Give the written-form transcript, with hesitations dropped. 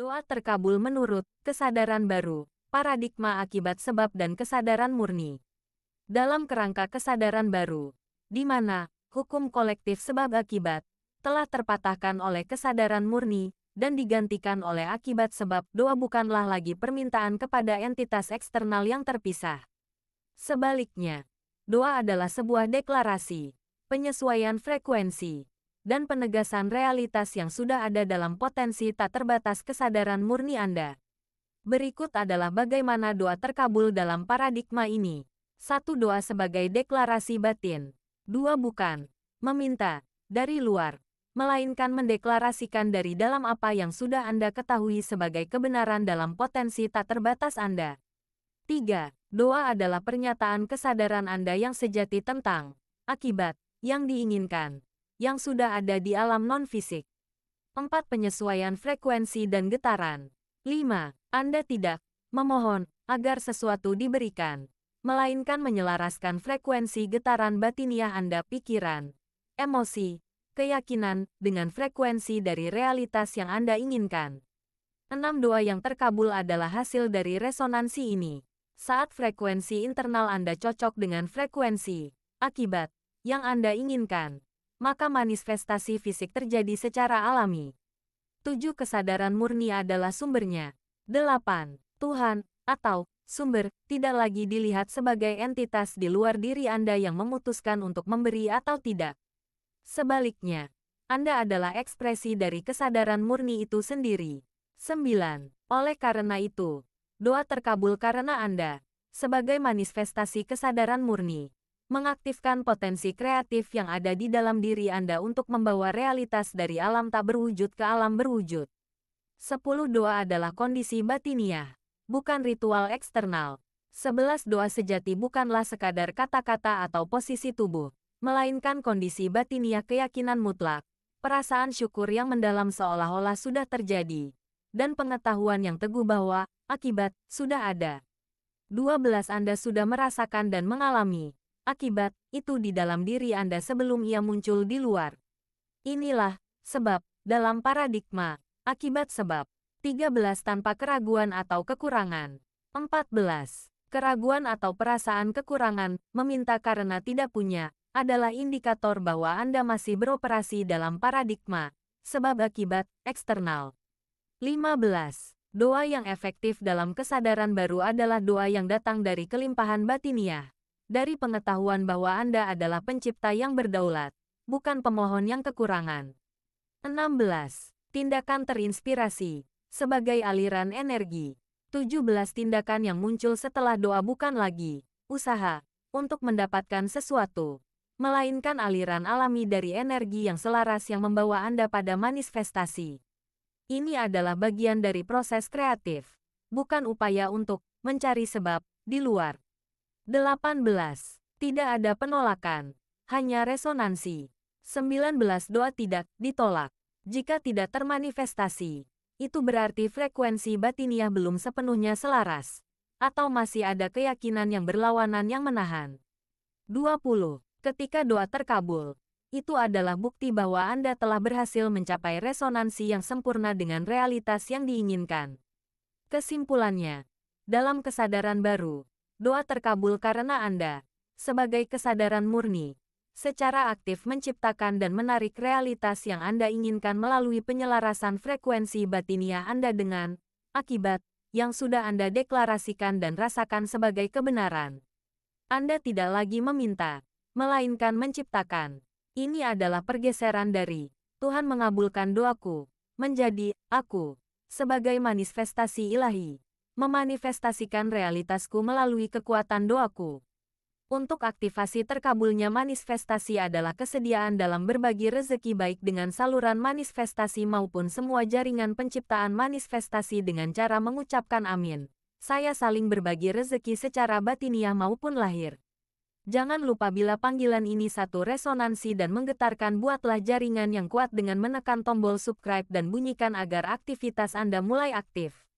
Doa terkabul menurut kesadaran baru, paradigma akibat sebab dan kesadaran murni. Dalam kerangka kesadaran baru, di mana hukum kolektif sebab akibat telah terpatahkan oleh kesadaran murni dan digantikan oleh akibat sebab, doa bukanlah lagi permintaan kepada entitas eksternal yang terpisah. Sebaliknya, doa adalah sebuah deklarasi, penyesuaian frekuensi, dan penegasan realitas yang sudah ada dalam potensi tak terbatas kesadaran murni Anda. Berikut adalah bagaimana doa terkabul dalam paradigma ini. 1. Doa sebagai deklarasi batin. 2. Bukan meminta dari luar, melainkan mendeklarasikan dari dalam apa yang sudah Anda ketahui sebagai kebenaran dalam potensi tak terbatas Anda. 3. Doa adalah pernyataan kesadaran Anda yang sejati tentang akibat yang diinginkan, yang sudah ada di alam non-fisik. 4. Penyesuaian frekuensi dan getaran. 5. Anda tidak memohon agar sesuatu diberikan, melainkan menyelaraskan frekuensi getaran batiniah Anda, pikiran, emosi, keyakinan, dengan frekuensi dari realitas yang Anda inginkan. 6. Doa yang terkabul adalah hasil dari resonansi ini. Saat frekuensi internal Anda cocok dengan frekuensi akibat yang Anda inginkan, maka manifestasi fisik terjadi secara alami. 7. Kesadaran murni adalah sumbernya. 8. Tuhan, atau sumber, tidak lagi dilihat sebagai entitas di luar diri Anda yang memutuskan untuk memberi atau tidak. Sebaliknya, Anda adalah ekspresi dari kesadaran murni itu sendiri. 9. Oleh karena itu, doa terkabul karena Anda, sebagai manifestasi kesadaran murni, mengaktifkan potensi kreatif yang ada di dalam diri Anda untuk membawa realitas dari alam tak berwujud ke alam berwujud. 10. Doa adalah kondisi batiniah, bukan ritual eksternal. 11. Doa sejati bukanlah sekadar kata-kata atau posisi tubuh, melainkan kondisi batiniah, keyakinan mutlak, perasaan syukur yang mendalam seolah-olah sudah terjadi, dan pengetahuan yang teguh bahwa akibat sudah ada. 12. Anda sudah merasakan dan mengalami akibat itu di dalam diri Anda sebelum ia muncul di luar. Inilah sebab dalam paradigma akibat sebab. 13. Tanpa keraguan atau kekurangan. 14. Keraguan atau perasaan kekurangan, meminta karena tidak punya, adalah indikator bahwa Anda masih beroperasi dalam paradigma sebab akibat eksternal. 15. Doa yang efektif dalam kesadaran baru adalah doa yang datang dari kelimpahan batiniah, dari pengetahuan bahwa Anda adalah pencipta yang berdaulat, bukan pemohon yang kekurangan. 16. Tindakan terinspirasi, sebagai aliran energi. 17. Tindakan yang muncul setelah doa bukan lagi usaha untuk mendapatkan sesuatu, melainkan aliran alami dari energi yang selaras yang membawa Anda pada manifestasi. Ini adalah bagian dari proses kreatif, bukan upaya untuk mencari sebab di luar. 18. Tidak ada penolakan, hanya resonansi. 19. Doa tidak ditolak. Jika tidak termanifestasi, itu berarti frekuensi batiniah belum sepenuhnya selaras, atau masih ada keyakinan yang berlawanan yang menahan. 20. Ketika doa terkabul, itu adalah bukti bahwa Anda telah berhasil mencapai resonansi yang sempurna dengan realitas yang diinginkan. Kesimpulannya, dalam kesadaran baru, doa terkabul karena Anda, sebagai kesadaran murni, secara aktif menciptakan dan menarik realitas yang Anda inginkan melalui penyelarasan frekuensi batiniah Anda dengan akibat yang sudah Anda deklarasikan dan rasakan sebagai kebenaran. Anda tidak lagi meminta, melainkan menciptakan. Ini adalah pergeseran dari Tuhan mengabulkan doaku menjadi aku, sebagai manifestasi ilahi, memanifestasikan realitasku melalui kekuatan doaku. Untuk aktivasi terkabulnya manifestasi adalah kesediaan dalam berbagi rezeki baik dengan saluran manifestasi maupun semua jaringan penciptaan manifestasi dengan cara mengucapkan amin. Saya saling berbagi rezeki secara batiniah maupun lahir. Jangan lupa bila panggilan ini satu resonansi dan menggetarkan, buatlah jaringan yang kuat dengan menekan tombol subscribe dan bunyikan agar aktivitas Anda mulai aktif.